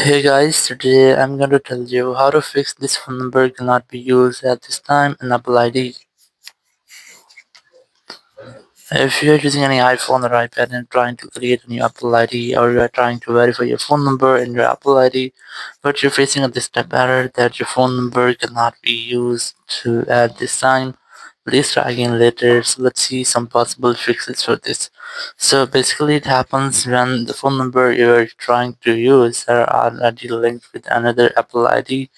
Hey guys, today I'm going to tell you how to fix this phone number cannot be used at this time in Apple ID. If you're using any iPhone or iPad and trying to create a new Apple ID, or you're trying to verify your phone number in your Apple ID, but you're facing this step error that your phone number cannot be used to at this time, please try again later. So let's see some possible fixes for this. So basically it happens when the phone number you're trying to use are already linked with another Apple ID,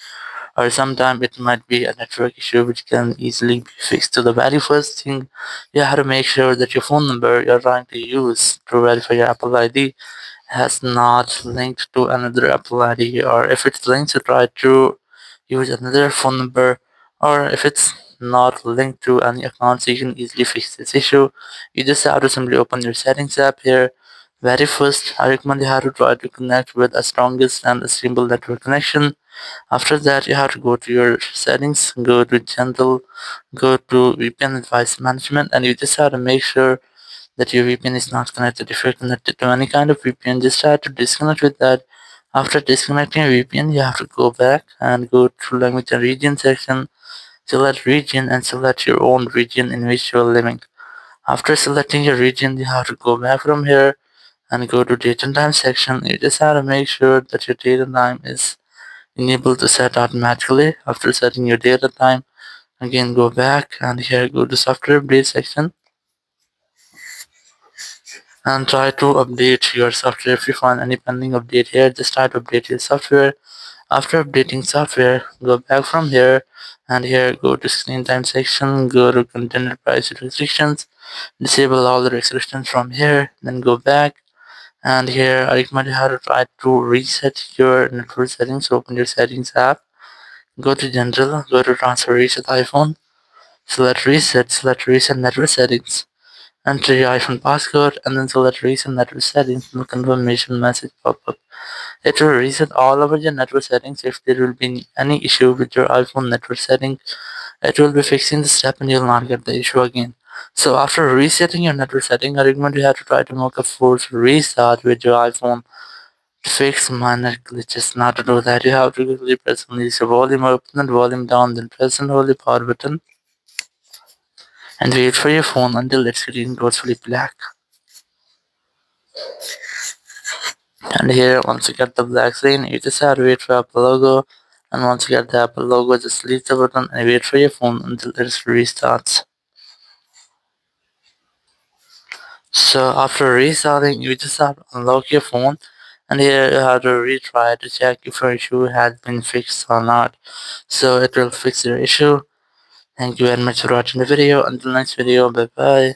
or sometimes it might be a network issue which can easily be fixed. So the very first thing, you have to make sure that your phone number you're trying to use to verify your Apple ID has not linked to another Apple ID, or if it's linked, to try to use another phone number, or if it's not linked to any account, so you can easily fix this issue. You just have to simply open your settings app here. Very first, I recommend you have to try to connect with the strongest and a stable network connection. After that, you have to go to your settings, go to general, go to VPN device management, and you just have to make sure that your VPN is not connected. If you're connected to any kind of VPN, just try to disconnect with that. After disconnecting your VPN, you have to go back and go to language and region section, select region and select your own region in which you're living. After selecting your region, you have to go back from here and go to date and time section. You just have to make sure that your date and time is enabled to set automatically. After setting your date and time, again go back and here go to software update section and try to update your software. If you find any pending update here, just try to update your software. After updating software, go back from here and here go to screen time section, go to content privacy restrictions, disable all the restrictions from here, then go back and here I recommend you how to try to reset your network settings. Open your settings app, go to general, go to transfer reset iPhone, select reset network settings. Enter your iPhone passcode and then select reset network settings and the confirmation message pop up. It will reset all over your network settings. If there will be any issue with your iPhone network setting, it will be fixing the step and you'll not get the issue again. So after resetting your network setting, I recommend you have to try to make a force restart with your iPhone to fix minor glitches. Not to do that, you have to quickly press on the volume up and volume down, then press and hold the power button and wait for your phone until its screen goes fully black. And here, once you get the black screen, you just have to wait for Apple logo. And once you get the Apple logo, just leave the button and wait for your phone until it restarts. So after restarting, you just have to unlock your phone. And here you have to retry to check if your issue has been fixed or not. So it will fix your issue. Thank you very much for watching the video. Until next video, bye bye.